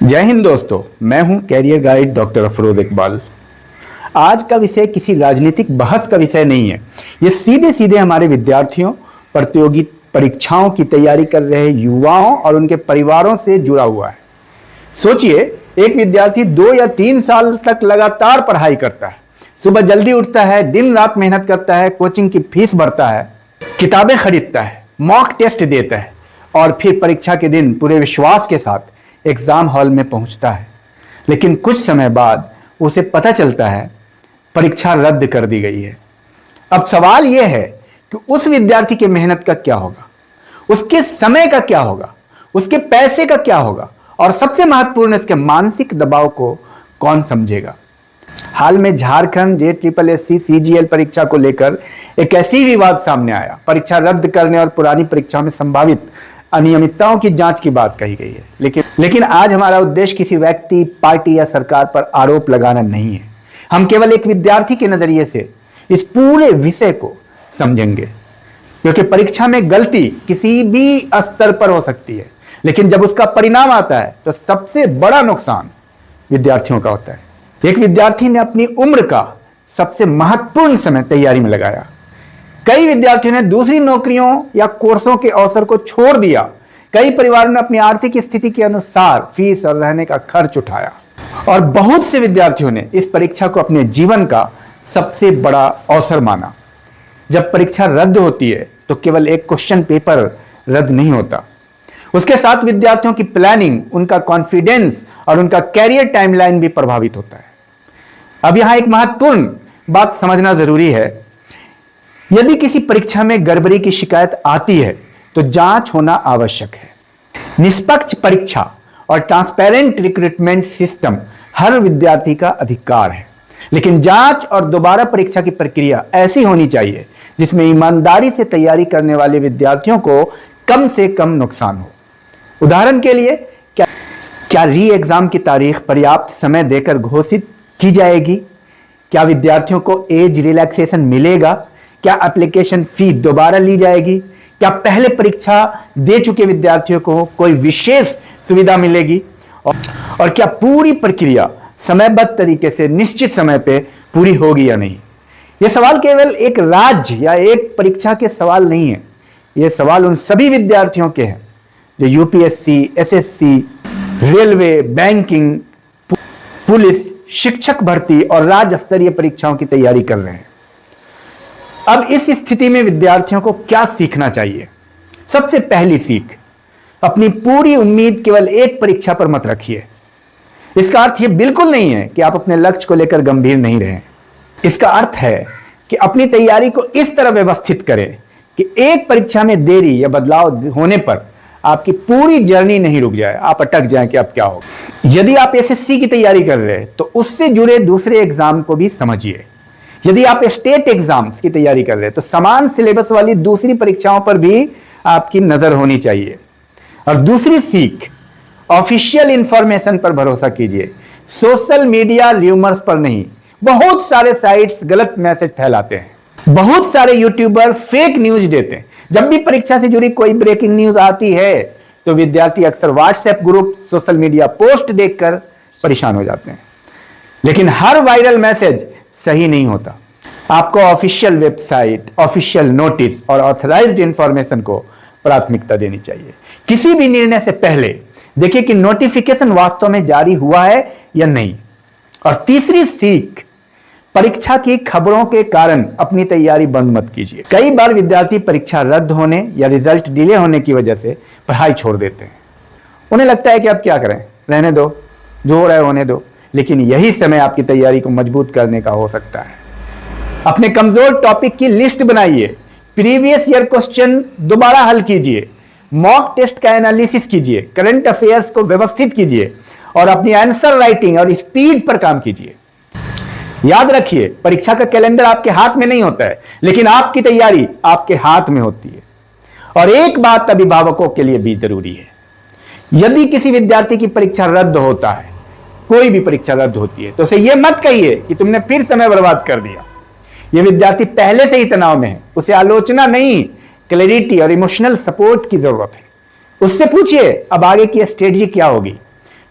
जय हिंद दोस्तों, मैं हूं career guide doctor Afroz Iqbal. आज का विषय किसी राजनीतिक बहस का विषय नहीं है। ये सीधे सीधे हमारे विद्यार्थियों, प्रतियोगी परीक्षाओं की तैयारी कर रहे युवाओं और उनके परिवारों से जुड़ा हुआ है। सोचिए, एक विद्यार्थी 2 या 3 साल तक लगातार पढ़ाई करता है, सुबह जल्दी उठता है, दिन रात मेहनत करता है, कोचिंग की फीस भरता है, किताबें खरीदता है, मॉक टेस्ट देता है और फिर परीक्षा के दिन पूरे विश्वास के साथ एग्जाम हॉल में पहुंचता है। लेकिन कुछ समय बाद उसे पता चलता है परीक्षा रद्द कर दी गई है। अब सवाल यह है कि उस विद्यार्थी की मेहनत का क्या होगा, उसके समय का क्या होगा, उसके पैसे का क्या होगा और सबसे महत्वपूर्ण इसके मानसिक दबाव को कौन समझेगा। हाल में झारखंड JSSC CGL परीक्षा को लेकर एक ऐसी विवाद सामने आया। परीक्षा रद्द करने और पुरानी परीक्षा में संभावित अनियमितताओं की जांच की बात कही गई है। लेकिन आज हमारा उद्देश्य किसी व्यक्ति, पार्टी या सरकार पर आरोप लगाना नहीं है। हम केवल एक विद्यार्थी के नजरिए से इस पूरे विषय को समझेंगे, क्योंकि परीक्षा में गलती किसी भी स्तर पर हो सकती है, लेकिन जब उसका परिणाम आता है तो सबसे बड़ा नुकसान विद्यार्थियों का होता है। एक विद्यार्थी ने अपनी उम्र का सबसे महत्वपूर्ण समय तैयारी में लगाया। कई विद्यार्थियों ने दूसरी नौकरियों या कोर्सों के अवसर को छोड़ दिया। कई परिवारों ने अपनी आर्थिक स्थिति के अनुसार फीस और रहने का खर्च उठाया और बहुत से विद्यार्थियों ने इस परीक्षा को अपने जीवन का सबसे बड़ा अवसर माना। जब परीक्षा रद्द होती है तो केवल एक क्वेश्चन पेपर रद्द नहीं होता, उसके साथ विद्यार्थियों की प्लानिंग, उनका कॉन्फिडेंस और उनका कैरियर टाइमलाइन भी प्रभावित होता है। अब यहां एक महत्वपूर्ण बात समझना जरूरी है। यदि किसी परीक्षा में गड़बड़ी की शिकायत आती है तो जांच होना आवश्यक है। निष्पक्ष परीक्षा और ट्रांसपेरेंट रिक्रूटमेंट सिस्टम हर विद्यार्थी का अधिकार है, लेकिन जांच और दोबारा परीक्षा की प्रक्रिया ऐसी होनी चाहिए जिसमें ईमानदारी से तैयारी करने वाले विद्यार्थियों को कम से कम नुकसान हो। उदाहरण के लिए, क्या री एग्जाम की तारीख पर्याप्त समय देकर घोषित की जाएगी? क्या विद्यार्थियों को एज रिलैक्सेशन मिलेगा? क्या एप्लीकेशन फी दोबारा ली जाएगी? क्या पहले परीक्षा दे चुके विद्यार्थियों को कोई विशेष सुविधा मिलेगी? और क्या पूरी प्रक्रिया समयबद्ध तरीके से निश्चित समय पे पूरी होगी या नहीं? यह सवाल केवल एक राज्य या एक परीक्षा के सवाल नहीं है। यह सवाल उन सभी विद्यार्थियों के हैं जो UPSC, SSC, railway, banking, police, शिक्षक भर्ती और राज्य स्तरीय परीक्षाओं की तैयारी कर रहे हैं। अब इस स्थिति में विद्यार्थियों को क्या सीखना चाहिए? सबसे पहली सीख, अपनी पूरी उम्मीद केवल एक परीक्षा पर मत रखिए। इसका अर्थ यह बिल्कुल नहीं है कि आप अपने लक्ष्य को लेकर गंभीर नहीं रहें। इसका अर्थ है कि अपनी तैयारी को इस तरह व्यवस्थित करें कि एक परीक्षा में देरी या बदलाव होने पर आपकी पूरी जर्नी नहीं रुक जाए, आप अटक जाएं कि अब क्या होगा। यदि आप SSC की तैयारी कर रहे हैं तो उससे जुड़े दूसरे एग्जाम को भी समझिए। यदि आप स्टेट एग्जाम्स की तैयारी कर रहे हैं तो समान सिलेबस वाली दूसरी परीक्षाओं पर भी आपकी नजर होनी चाहिए। और दूसरी सीख, ऑफिशियल इंफॉर्मेशन पर भरोसा कीजिए, सोशल मीडिया र्यूमर्स पर नहीं। बहुत सारे साइट्स गलत मैसेज फैलाते हैं, बहुत सारे यूट्यूबर फेक न्यूज देते हैं। जब भी परीक्षा से जुड़ी कोई ब्रेकिंग न्यूज आती है तो विद्यार्थी अक्सर WhatsApp group, social media post देखकर परेशान हो जाते हैं। लेकिन हर वायरल मैसेज सही नहीं होता। आपको ऑफिशियल वेबसाइट, ऑफिशियल नोटिस और ऑथराइज्ड इंफॉर्मेशन को प्राथमिकता देनी चाहिए। किसी भी निर्णय से पहले देखिए कि नोटिफिकेशन वास्तव में जारी हुआ है या नहीं। और तीसरी सीख, परीक्षा की खबरों के कारण अपनी तैयारी बंद मत कीजिए। कई बार विद्यार्थी परीक्षा रद्द होने या रिजल्ट डिले होने की वजह से पढ़ाई छोड़ देते हैं। उन्हें लगता है कि अब क्या करें, रहने दो, जो हो रहा है होने दो। लेकिन यही समय आपकी तैयारी को मजबूत करने का हो सकता है। अपने कमजोर टॉपिक की लिस्ट बनाइए, प्रीवियस ईयर क्वेश्चन दोबारा हल कीजिए, मॉक टेस्ट का एनालिसिस कीजिए, करंट अफेयर्स को व्यवस्थित कीजिए और अपनी आंसर राइटिंग और स्पीड पर काम कीजिए। याद रखिए, परीक्षा का कैलेंडर आपके हाथ में नहीं होता है, लेकिन आपकी तैयारी आपके हाथ में होती है। और एक बात अभिभावकों के लिए भी जरूरी है, यदि किसी विद्यार्थी की परीक्षा रद्द होता है, कोई भी परीक्षा रद्द होती है, तो उसे यह मत कहिए कि तुमने फिर समय बर्बाद कर दिया। यह विद्यार्थी पहले से ही तनाव में है, उसे आलोचना नहीं, क्लैरिटी और इमोशनल सपोर्ट की जरूरत है। उससे पूछिए अब आगे की स्ट्रेटजी क्या होगी।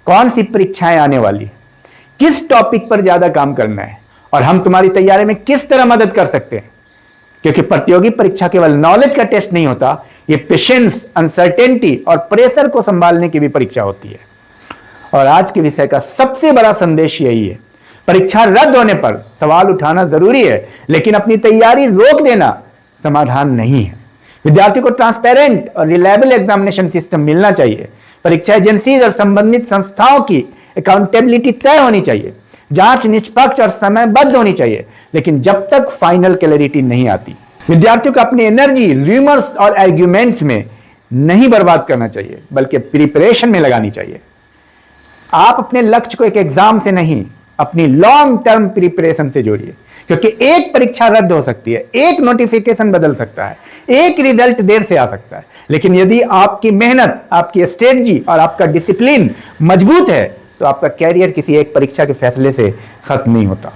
कौन सी परीक्षाएं आने वाली है, किस टॉपिक पर ज्यादा काम करना है और हम तुम्हारी तैयारी में किस तरह मदद कर सकते हैं। क्योंकि प्रतियोगी परीक्षा केवल नॉलेज का टेस्ट नहीं होता, ये पेशेंस, अनसर्टेनिटी और प्रेशर को संभालने की भी परीक्षा होती है। और आज के विषय का सबसे बड़ा संदेश यही है, परीक्षा रद्द होने पर सवाल उठाना जरूरी है, लेकिन अपनी तैयारी रोक देना समाधान नहीं है। विद्यार्थी को ट्रांसपेरेंट और रिलायबल एग्जामिनेशन सिस्टम मिलना चाहिए। परीक्षा एजेंसी और संबंधित संस्थाओं की अकाउंटेबिलिटी तय होनी चाहिए। जांच निष्पक्ष और समयबद्ध होनी चाहिए, लेकिन जब तक फाइनल क्लैरिटी नहीं आती, विद्यार्थियों को अपनी एनर्जी रूमर्स और आर्ग्यूमेंट्स में नहीं बर्बाद करना चाहिए, बल्कि प्रिपरेशन में लगानी चाहिए। आप अपने लक्ष्य को एक एग्जाम से नहीं, अपनी लॉन्ग टर्म प्रिपरेशन से जोड़िए, क्योंकि एक परीक्षा रद्द हो सकती है, एक नोटिफिकेशन बदल सकता है, एक रिजल्ट देर से आ सकता है, लेकिन यदि आपकी मेहनत, आपकी स्ट्रेटजी और आपका डिसिप्लिन मजबूत है तो आपका कैरियर किसी एक परीक्षा के फैसले से खत्म नहीं होता।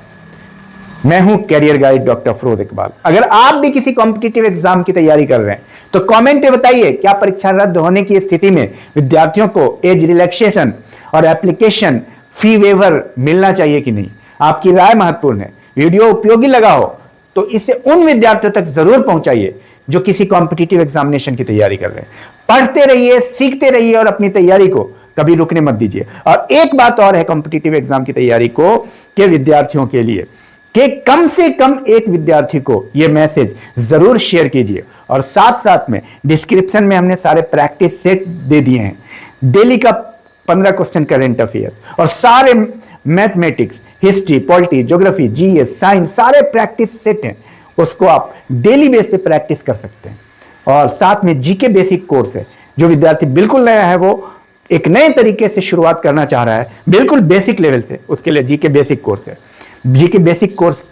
मैं हूं career guide doctor Afroz Iqbal. अगर आप भी किसी कॉम्पिटिटिव एग्जाम की तैयारी कर रहे हैं तो कमेंट में बताइए, क्या परीक्षा रद्द होने की स्थिति में विद्यार्थियों को एज रिलैक्सेशन और एप्लीकेशन फी वेवर मिलना चाहिए कि नहीं? आपकी राय महत्वपूर्ण है। वीडियो उपयोगी लगा हो तो इसे उन विद्यार्थियों तक जरूर पहुंचाइए जो किसी कॉम्पिटिटिव एग्जामिनेशन की तैयारी कर रहे हैं। पढ़ते रहिए, सीखते रहिए और अपनी तैयारी को कभी रुकने मत दीजिए। और एक बात और है कॉम्पिटिटिव एग्जाम की तैयारी को के विद्यार्थियों के लिए कि कम से कम एक विद्यार्थी को यह मैसेज जरूर शेयर कीजिए। और साथ साथ में डिस्क्रिप्शन में हमने सारे प्रैक्टिस सेट दे दिए हैं। डेली का 15 क्वेश्चन करेंट अफेयर्स और सारे mathematics, history, polity, geography, GS, science, सारे प्रैक्टिस सेट हैं। उसको आप डेली बेस पे प्रैक्टिस कर सकते हैं। और साथ में जीके बेसिक कोर्स है। जो विद्यार्थी बिल्कुल नया है, वो एक नए तरीके से शुरुआत करना चाह रहा है, बिल्कुल बेसिक लेवल से, उसके लिए जीके बेसिक कोर्स है। जीके बेसिक कोर्स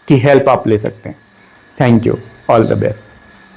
की हेल्प आप ले सकते हैं। Thank you, all the best.